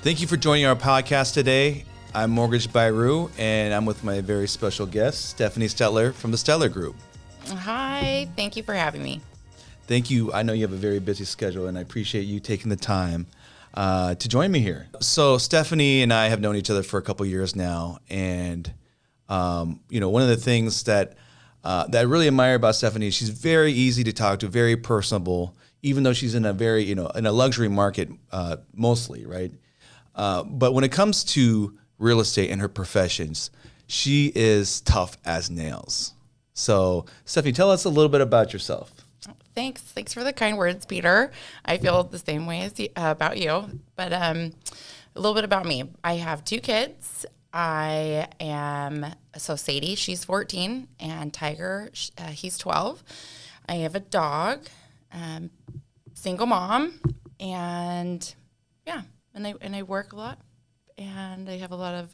Thank you for joining our podcast today. I'm Mortgage Byru, and I'm with my very special guest, Stephanie Stetler from the Stetler Group. Hi, thank you for having me. Thank you. I know you have a very busy schedule, and I appreciate you taking the time to join me here. So Stephanie and I have known each other for a couple years now, and one of the things that I really admire about Stephanie is she's very easy to talk to, very personable, even though she's in a very, in a luxury market mostly, right? But when it comes to real estate and her professions, she is tough as nails. So, Stephanie, tell us a little bit about yourself. Thanks for the kind words, Peter. I feel the same way as about you. But a little bit about me. I have 2 kids. Sadie, she's 14, and Tiger, he's 12. I have a dog, single mom, and yeah. And I work a lot, and I have a lot of,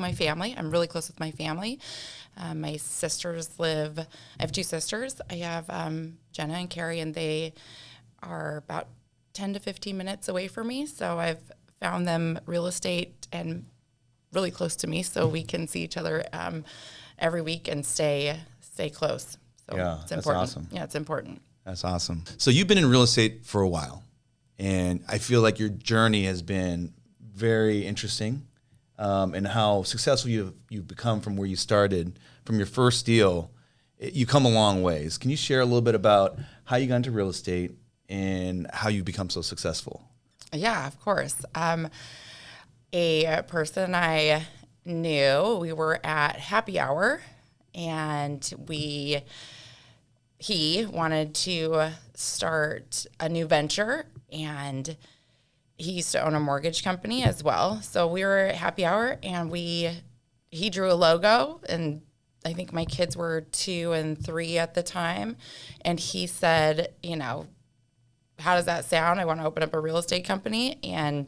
my family. I'm really close with my family. My sisters I have 2 sisters. I have Jenna and Carrie, and they are about 10 to 15 minutes away from me. So I've found them real estate and really close to me, so we can see each other every week and stay close. So yeah, it's important. That's awesome. Yeah, it's important. That's awesome. So you've been in real estate for a while. And I feel like your journey has been very interesting, and how successful you've become from where you started, from your first deal. You come a long ways. Can you share a little bit about how you got into real estate and how you become so successful? Yeah, of course. A person I knew, we were at happy hour, and he wanted to start a new venture, and he used to own a mortgage company as well. So we were at happy hour, and he drew a logo, and I think my kids were 2 and 3 at the time. And he said, how does that sound? I want to open up a real estate company. And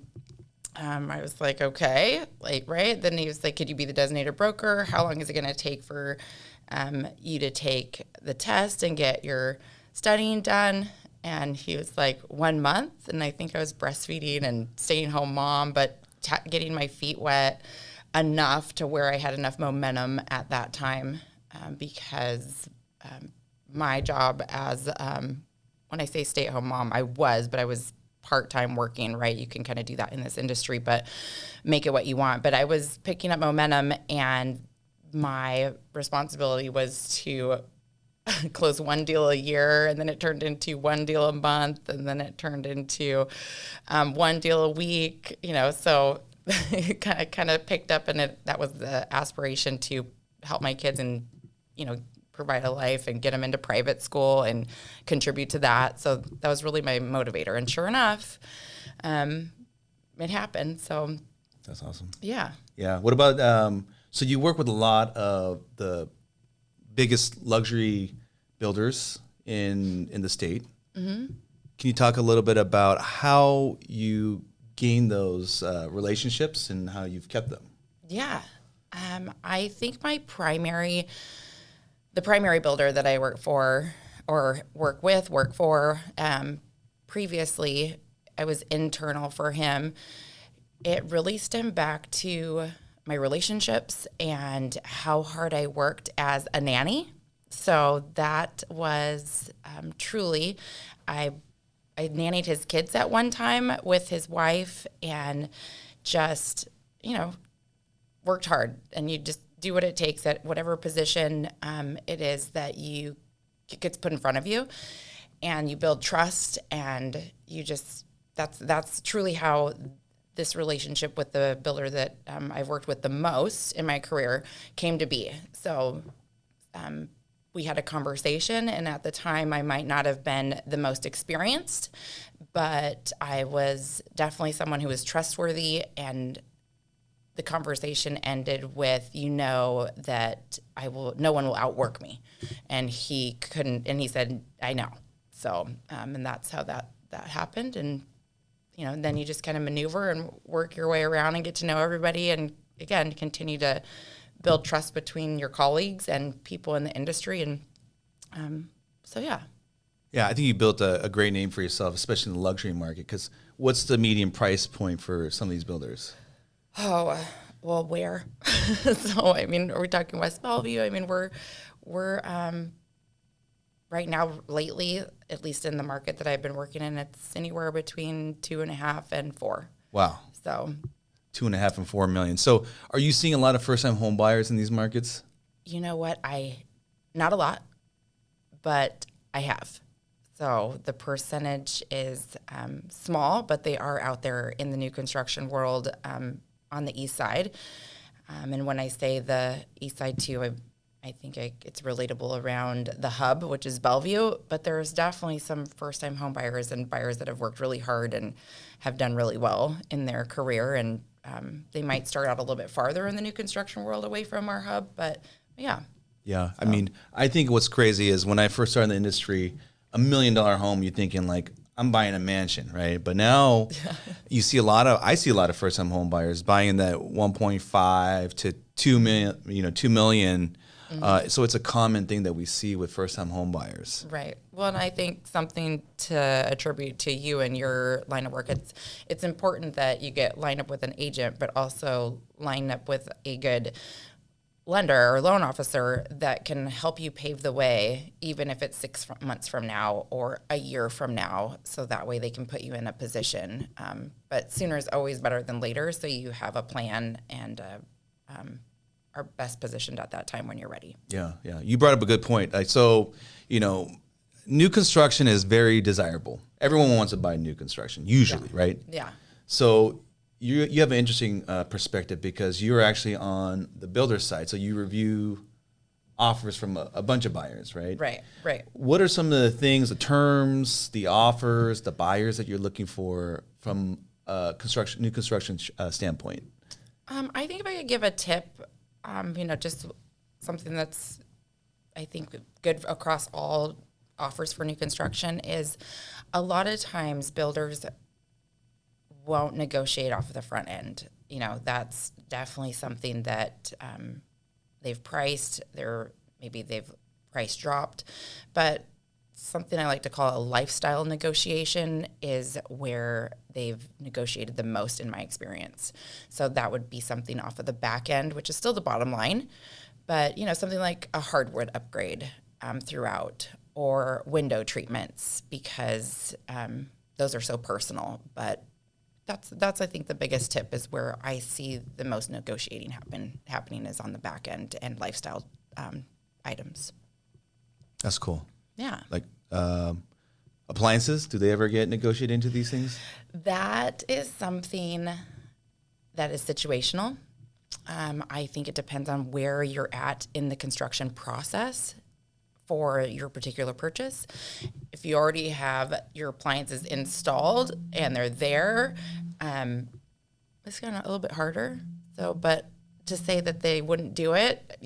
I was like, okay, right? Then he was like, could you be the designated broker? How long is it going to take for you to take the test and get your studying done? And he was like, 1 month. And I think I was breastfeeding and staying home mom, but getting my feet wet enough to where I had enough momentum at that time, because my job as, when I say stay-at-home mom, I was part-time working, right? You can kind of do that in this industry, but make it what you want. But I was picking up momentum, and my responsibility was to close 1 deal a year, and then it turned into 1 deal a month, and then it turned into 1 deal a week, so it kind of picked up, and that was the aspiration to help my kids and, provide a life and get them into private school and contribute to that. So that was really my motivator. And sure enough, it happened. So that's awesome. Yeah. Yeah. What about, so you work with a lot of the biggest luxury builders in the state. Mm-hmm. Can you talk a little bit about how you gain those relationships and how you've kept them? Yeah. I think the primary builder that I work for, previously, I was internal for him. It really stemmed back to my relationships and how hard I worked as a nanny. So that was truly, I nannied his kids at one time with his wife, and just, worked hard, and you just do what it takes at whatever position it is that gets put in front of you, and you build trust, and you just, that's truly how this relationship with the builder that I've worked with the most in my career came to be. So we had a conversation, and at the time I might not have been the most experienced, but I was definitely someone who was trustworthy, and the conversation ended with, that no one will outwork me. And he couldn't, and he said, I know. So, and that's how that happened. And, then you just kind of maneuver and work your way around and get to know everybody, and again, continue to build trust between your colleagues and people in the industry. And so, yeah. Yeah, I think you built a great name for yourself, especially in the luxury market. Because what's the median price point for some of these builders? Oh, well, where? So, I mean, are we talking West Bellevue? I mean, we're right now, lately, at least in the market that I've been working in, it's anywhere between 2.5 and 4. Wow, So, 2.5 and 4 million. So, are you seeing a lot of first-time home buyers in these markets? you know what? Not a lot, but I have. So the percentage is small, but they are out there in the new construction world on the east side. And when I say the east side too, I think it's relatable around the hub, which is Bellevue, but there's definitely some first-time home buyers and buyers that have worked really hard and have done really well in their career. And they might start out a little bit farther in the new construction world away from our hub, but yeah. Yeah, I mean, I think what's crazy is when I first started in the industry, $1 million home, you're thinking like, I'm buying a mansion, right? But now I see a lot of first-time home buyers buying that 1.5 to 2 million, 2 million. So it's a common thing that we see with first-time home buyers. Right. Well, and I think something to attribute to you and your line of work, it's important that you get lined up with an agent, but also line up with a good lender or loan officer that can help you pave the way, even if it's 6 months from now or a year from now, so that way they can put you in a position. But sooner is always better than later, so you have a plan and are best positioned at that time when you're ready. Yeah. You brought up a good point. New construction is very desirable. Everyone wants to buy new construction, usually, right? Yeah. So you have an interesting perspective because you're actually on the builder side. So you review offers from a bunch of buyers, right? Right. What are some of the things, the terms, the offers, the buyers that you're looking for from a new construction standpoint? I think if I could give a tip, just something that's, I think, good across all offers for new construction is a lot of times builders won't negotiate off of the front end. That's definitely something that they've priced. Maybe they've price dropped, but something I like to call a lifestyle negotiation is where they've negotiated the most in my experience. So that would be something off of the back end, which is still the bottom line, but something like a hardwood upgrade throughout or window treatments because those are so personal. But that's I think the biggest tip is where I see the most negotiating happening is on the back end and lifestyle items. That's cool. Yeah. Like appliances, do they ever get negotiated into these things? That is something that is situational. I think it depends on where you're at in the construction process for your particular purchase. If you already have your appliances installed and they're there, it's kind of a little bit harder. So, but to say that they wouldn't do it,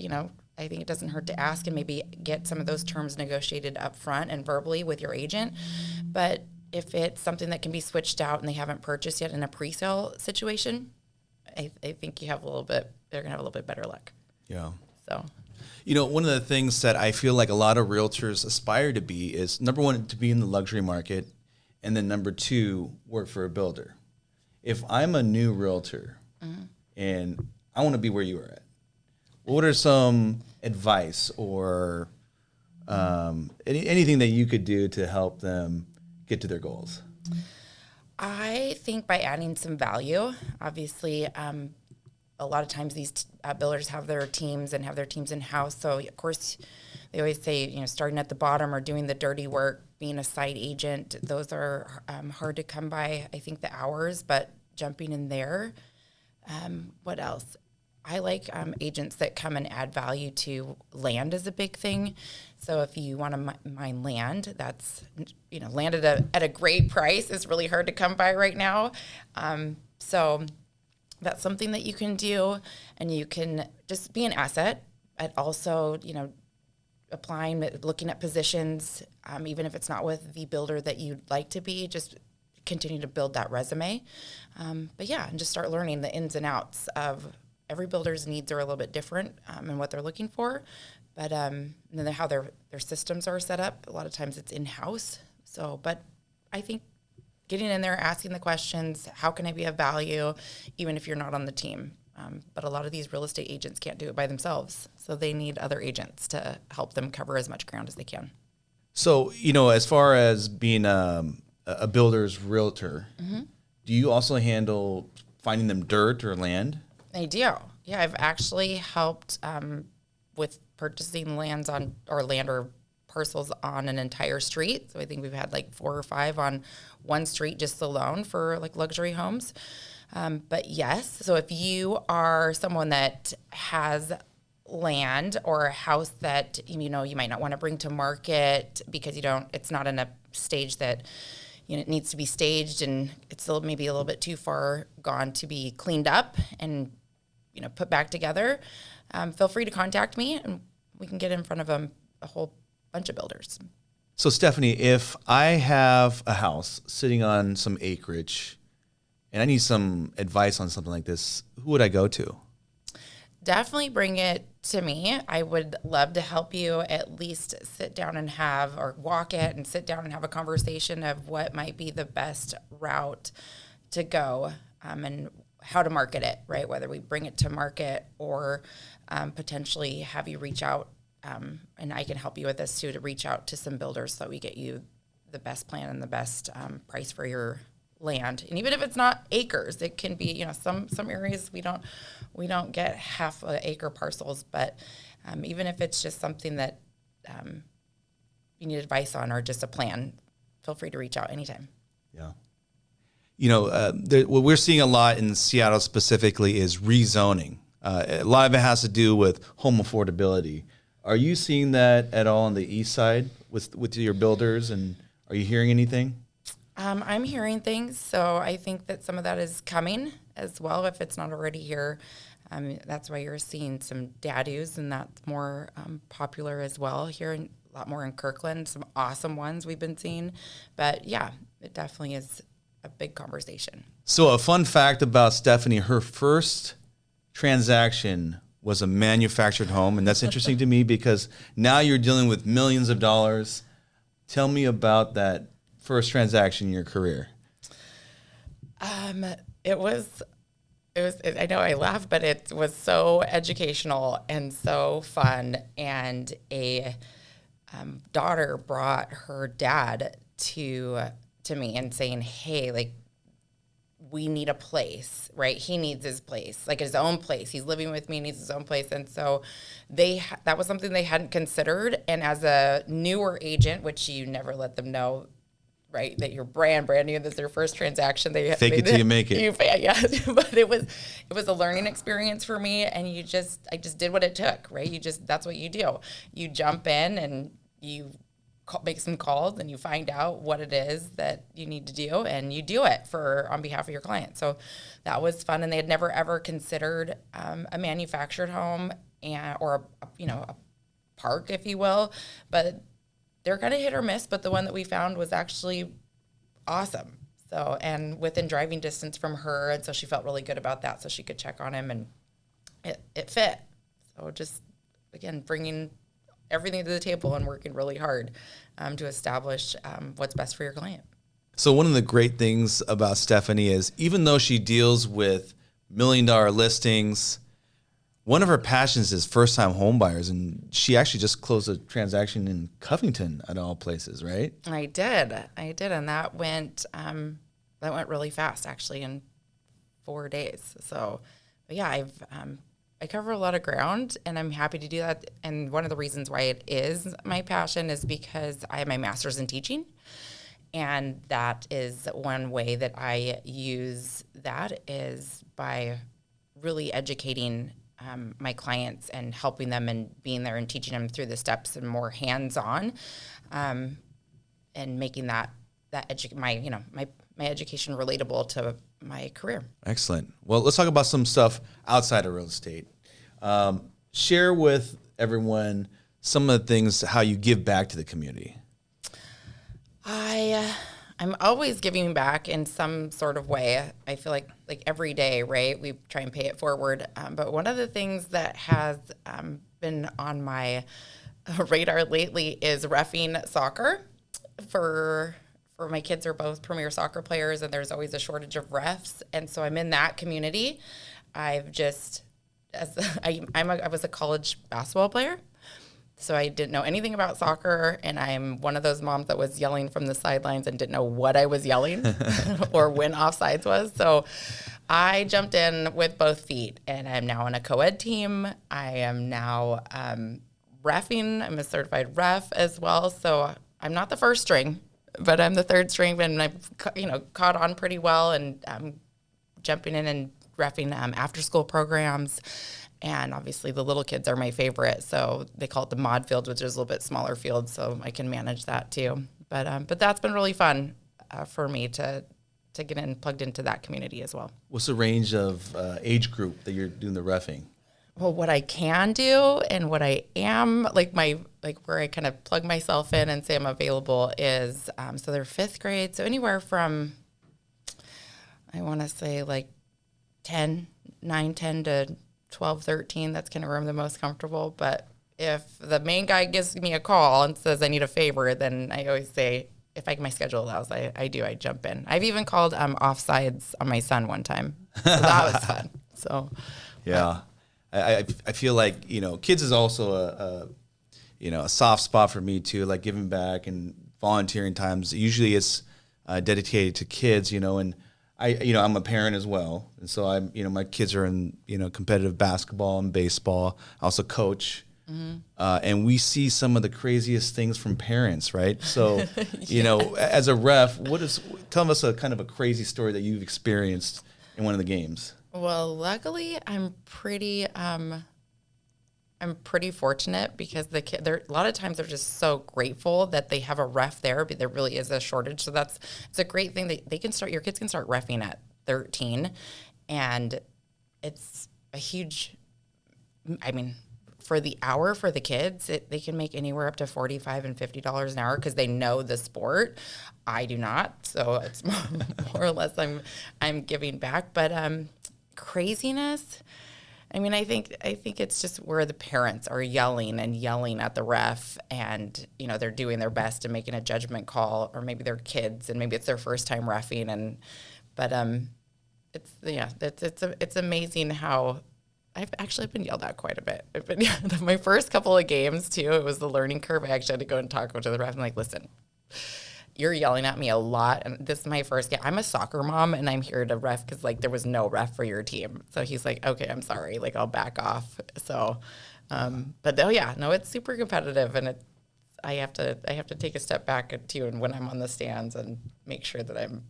I think it doesn't hurt to ask and maybe get some of those terms negotiated up front and verbally with your agent. But if it's something that can be switched out and they haven't purchased yet in a pre-sale situation, I think they're going to have a little bit better luck. Yeah. So, one of the things that I feel like a lot of realtors aspire to be is, number one, to be in the luxury market, and then number two, work for a builder. If I'm a new realtor and I want to be where you are at, what are some advice or anything that you could do to help them get to their goals? I think by adding some value, obviously, a lot of times these builders have their teams and have their teams in-house. So, of course, they always say, starting at the bottom or doing the dirty work, being a site agent, those are hard to come by, I think, the hours, but jumping in there. What else? I like agents that come and add value to land is a big thing. So if you want to mine land, that's, land at a great price is really hard to come by right now. So that's something that you can do, and you can just be an asset, but also, applying, looking at positions, even if it's not with the builder that you'd like to be, just continue to build that resume. But yeah, and just start learning the ins and outs of every builder's needs are a little bit different and what they're looking for. But and then how their systems are set up, a lot of times it's in-house. So, but I think getting in there, asking the questions, how can I be of value, even if you're not on the team. But a lot of these real estate agents can't do it by themselves. So they need other agents to help them cover as much ground as they can. So, as far as being a builder's realtor, do you also handle finding them dirt or land? I do. Yeah, I've actually helped with purchasing land or parcels on an entire street. So I think we've had like 4 or 5 on one street just alone for like luxury homes. But yes, so if you are someone that has land or a house that, you might not want to bring to market because it's not in a stage that, it needs to be staged and it's still maybe a little bit too far gone to be cleaned up and, put back together, feel free to contact me and we can get in front of a whole bunch of builders. So Stephanie, if I have a house sitting on some acreage and I need some advice on something like this, who would I go to? Definitely bring it to me. I would love to help you at least sit down and walk it and sit down and have a conversation of what might be the best route to go and how to market it, right? Whether we bring it to market or potentially have you reach out, and I can help you with this too, to reach out to some builders so that we get you the best plan and the best price for your land. And even if it's not acres, it can be, some areas we don't get half acre parcels, but even if it's just something that you need advice on or just a plan, feel free to reach out anytime. Yeah. What we're seeing a lot in Seattle specifically is rezoning. A lot of it has to do with home affordability. Are you seeing that at all on the east side with your builders, and are you hearing anything? I'm hearing things, so I think that some of that is coming as well, if it's not already here. That's why you're seeing some dadus, and that's more popular as well here, a lot more in Kirkland, some awesome ones we've been seeing. But yeah, it definitely is a big conversation. So a fun fact about Stephanie, her first transaction was a manufactured home, and that's interesting to me because now you're dealing with millions of dollars. Tell me about that first transaction in your career. It was, I know I laugh, but it was so educational and so fun. And a daughter brought her dad to me and saying, hey, like, we need a place, right? He needs his place, like his own place. He's living with me, needs his own place. And so that was something they hadn't considered. And as a newer agent, which you never let them know, right, that you're brand new, that's their first transaction. They fake it till you make it. Yeah, but it was a learning experience for me, and I just did what it took, right? That's what you do. You jump in and you make some calls and you find out what it is that you need to do, and you do it on behalf of your client. So that was fun, and they had never ever considered a manufactured home or a park, if you will, but they're kind of hit or miss, but the one that we found was actually awesome. So, and within driving distance from her, and so she felt really good about that, so she could check on him, and it fit. So just, again, bringing everything to the table and working really hard to establish what's best for your client. So one of the great things about Stephanie is, even though she deals with $1 million listings, one of her passions is first-time home buyers, and she actually just closed a transaction in Covington, at all places, right? I did, and that went really fast, actually, in 4 days. So, but yeah, I cover a lot of ground, and I'm happy to do that. And one of the reasons why it is my passion is because I have my master's in teaching, and that is one way that I use that is by really educating my clients and helping them and being there and teaching them through the steps and more hands-on, and making my education relatable to my career. Excellent. Well, let's talk about some stuff outside of real estate. Share with everyone some of the things, how you give back to the community. I'm always giving back in some sort of way. I feel like every day, right? We try and pay it forward. But one of the things that has been on my radar lately is reffing soccer for my kids are both premier soccer players, and there's always a shortage of refs. And so I'm in that community. I've just, I was a college basketball player, so I didn't know anything about soccer, and I'm one of those moms that was yelling from the sidelines and didn't know what I was yelling or when offsides was. So I jumped in with both feet, and I'm now on a co-ed team. I am now reffing. I'm a certified ref as well, so I'm not the first string, but I'm the third string, and I've caught on pretty well, and I'm jumping in and reffing after-school programs. And obviously the little kids are my favorite, so they call it the mod field, which is a little bit smaller field, so I can manage that too. But that's been really fun for me to get in plugged into that community as well. What's the range of age group that you're doing the reffing? Well, what I can do and what I am, where I kind of plug myself in and say I'm available is, so they're fifth grade, so anywhere from, I want to say like 10 to 12, 13, that's kind of where I'm the most comfortable. But if the main guy gives me a call and says I need a favor, then I always say, if my schedule allows, I jump in. I've even called offsides on my son one time. So that was fun. So, yeah. I feel like, kids is also a soft spot for me too, like giving back and volunteering times. Usually it's dedicated to kids, and I'm a parent as well. And so my kids are in, competitive basketball and baseball. I also coach. Mm-hmm. And we see some of the craziest things from parents, right? So, as a ref, tell us a kind of a crazy story that you've experienced in one of the games. Well, luckily I'm pretty fortunate because a lot of times they're just so grateful that they have a ref there, but there really is a shortage. So it's a great thing that your kids can start reffing at 13, and it's a huge, for the hour for the kids, they can make anywhere up to $45 and $50 an hour because they know the sport. I do not, so it's more or less I'm giving back. But craziness, I think it's just where the parents are yelling at the ref, and they're doing their best and making a judgment call, or maybe they're kids and maybe it's their first time reffing, it's amazing how I've actually been yelled at quite a bit. My first couple of games too, it was the learning curve. I actually had to go and talk to the ref. I'm like, listen, you're yelling at me a lot, and this is my first game. I'm a soccer mom, and I'm here to ref because there was no ref for your team. So he's like, okay, I'm sorry, I'll back off. So, it's super competitive, and I have to take a step back too, and when I'm on the stands and make sure that I'm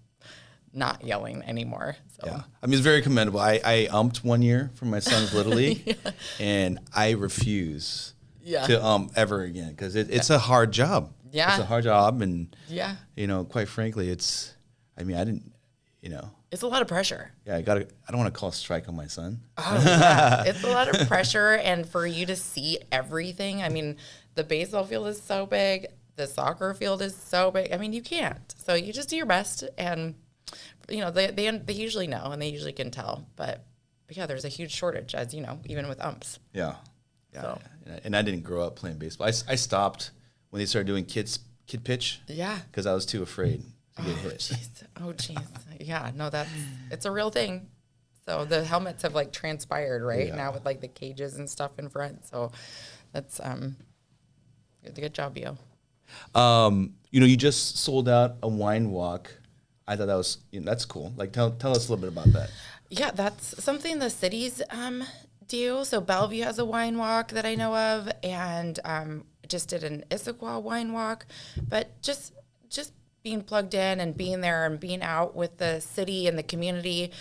not yelling anymore. So. Yeah, it's very commendable. I umped one year for my son's Little League, yeah. And I refuse to ever again because it's a hard job. Yeah. It's a hard job, and quite frankly, it's a lot of pressure. Yeah, I don't want to call a strike on my son. Oh, yeah. It's a lot of pressure, and for you to see everything, the baseball field is so big, the soccer field is so big. You can't. So you just do your best, and they usually know, and they usually can tell. But yeah, there's a huge shortage, as even with umps. Yeah. Yeah. So. And I didn't grow up playing baseball. I stopped when they started doing kid pitch. Yeah. Because I was too afraid to get hit. Jeez. Yeah. No, it's a real thing. So the helmets have transpired right now with the cages and stuff in front. So that's good job, Bio. You just sold out a wine walk. I thought that was that's cool. Tell us a little bit about that. Yeah, that's something the cities do. So Bellevue has a wine walk that I know of, and just did an Issaquah wine walk. But just being plugged in and being there and being out with the city and the community,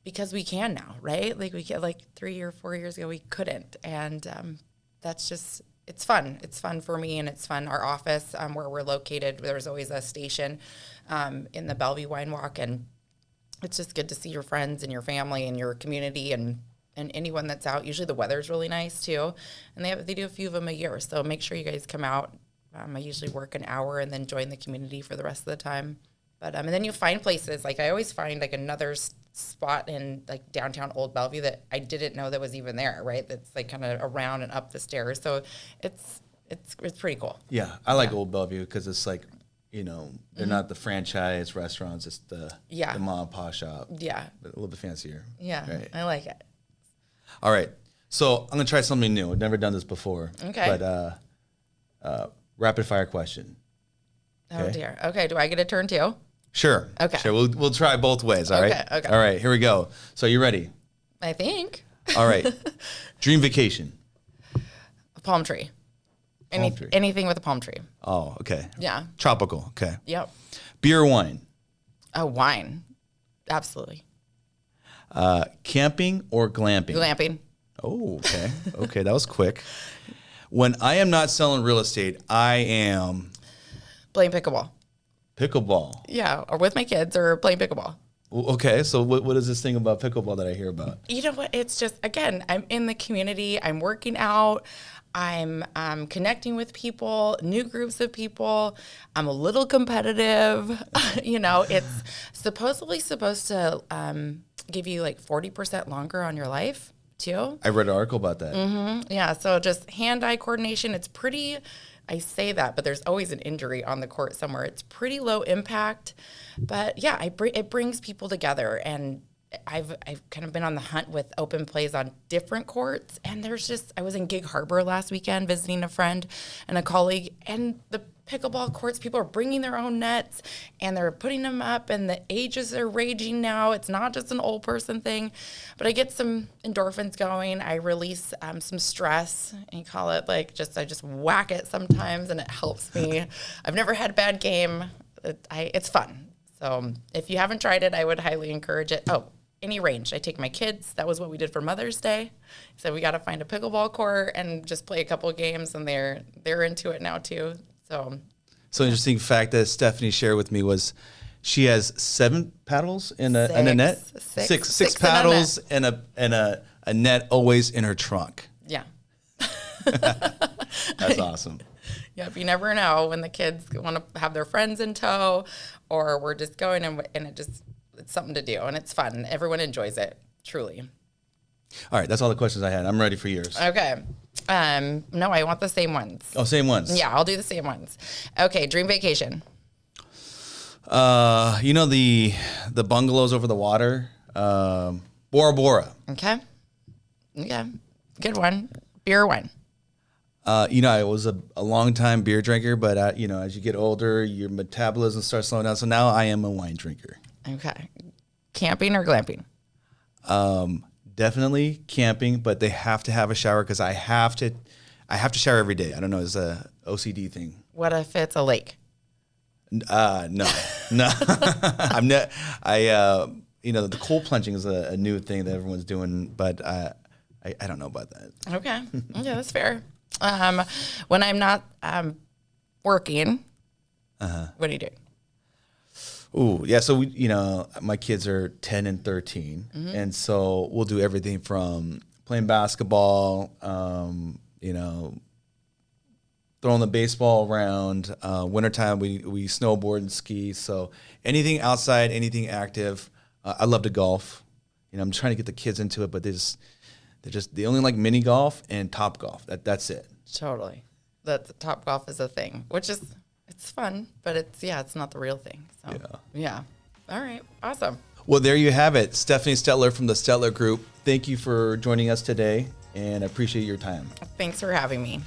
because we can now, right? We get 3 or 4 years ago we couldn't, and that's just. It's fun. It's fun for me, and it's fun. Our office, where we're located, there's always a station in the Bellevue Wine Walk, and it's just good to see your friends and your family and your community and anyone that's out. Usually the weather's really nice too, and they do a few of them a year. So make sure you guys come out. I usually work an hour and then join the community for the rest of the time. But and then you find places I always find another spot in like downtown Old Bellevue that I didn't know that was even there, right? That's like kind of around and up the stairs. So it's pretty cool. Yeah, I like Old Bellevue because it's like, they're not the franchise restaurants. It's the mom and pop shop. Yeah. But a little bit fancier. Yeah, right? I like it. All right. So I'm going to try something new. I've never done this before. Okay. But rapid fire question. Oh, Okay. dear. Okay, do I get a turn too? Sure. Okay. Sure. We'll try both ways. All right. Okay. All right. Here we go. So you ready? I think. All right. Dream vacation. A palm tree. Palm tree. Anything with a palm tree. Oh, okay. Yeah. Tropical. Okay. Yep. Beer or wine? Oh, wine. Absolutely. Camping or glamping? Glamping. Oh, okay. Okay, that was quick. When I am not selling real estate, I am Playing pickleball. pickleball. Yeah, or with my kids or playing pickleball. Okay, so what is this thing about pickleball that I hear about? You know what? It's just, again, I'm in the community. I'm working out. I'm connecting with people, new groups of people. I'm a little competitive. It's supposedly supposed to give you like 40% longer on your life, too. I read an article about that. Mm-hmm. Yeah, so just hand-eye coordination. It's pretty, I say that, but there's always an injury on the court somewhere. It's pretty low impact. But yeah, it brings people together, and I've kind of been on the hunt with open plays on different courts, and I was in Gig Harbor last weekend visiting a friend and a colleague, and the pickleball courts, people are bringing their own nets and they're putting them up, and the ages are raging now. It's not just an old person thing, but I get some endorphins going. I release some stress, and you call it I just whack it sometimes, and it helps me. I've never had a bad game. It's fun. So if you haven't tried it, I would highly encourage it. Oh, any range. I take my kids. That was what we did for Mother's Day. So we got to find a pickleball court and just play a couple of games, and they're into it now too. So interesting fact that Stephanie shared with me was she has 7 paddles in a net. Six paddles and a net always in her trunk. Yeah. That's awesome. Yep, you never know when the kids want to have their friends in tow, or we're just going and it's something to do, and it's fun. Everyone enjoys it, truly. All right, that's all the questions I had. I'm ready for yours. Okay. No, I want the same ones. Oh, same ones. Yeah, I'll do the same ones. Okay, dream vacation. The bungalows over the water, Bora Bora. Okay. Yeah, good one. Beer or wine? I was a long time beer drinker, but as you get older, your metabolism starts slowing down. So now I am a wine drinker. Okay. Camping or glamping? Definitely camping, but they have to have a shower because I have to shower every day. I don't know, it's a OCD thing. What if it's a lake? No. I'm not. The cold plunging is a new thing that everyone's doing, but I don't know about that. Okay. Yeah, that's fair. When I'm not working, what are you doing? Ooh, yeah. So my kids are 10 and 13, and so we'll do everything from playing basketball, throwing the baseball around. Wintertime, we snowboard and ski. So anything outside, anything active. I love to golf. I'm trying to get the kids into it, but they only like mini golf and top golf. That's it. Totally. That top golf is a thing, which is, it's fun, but it's not the real thing. So yeah. All right. Awesome. Well, there you have it. Stephanie Stetler from the Stetler Group. Thank you for joining us today, and I appreciate your time. Thanks for having me.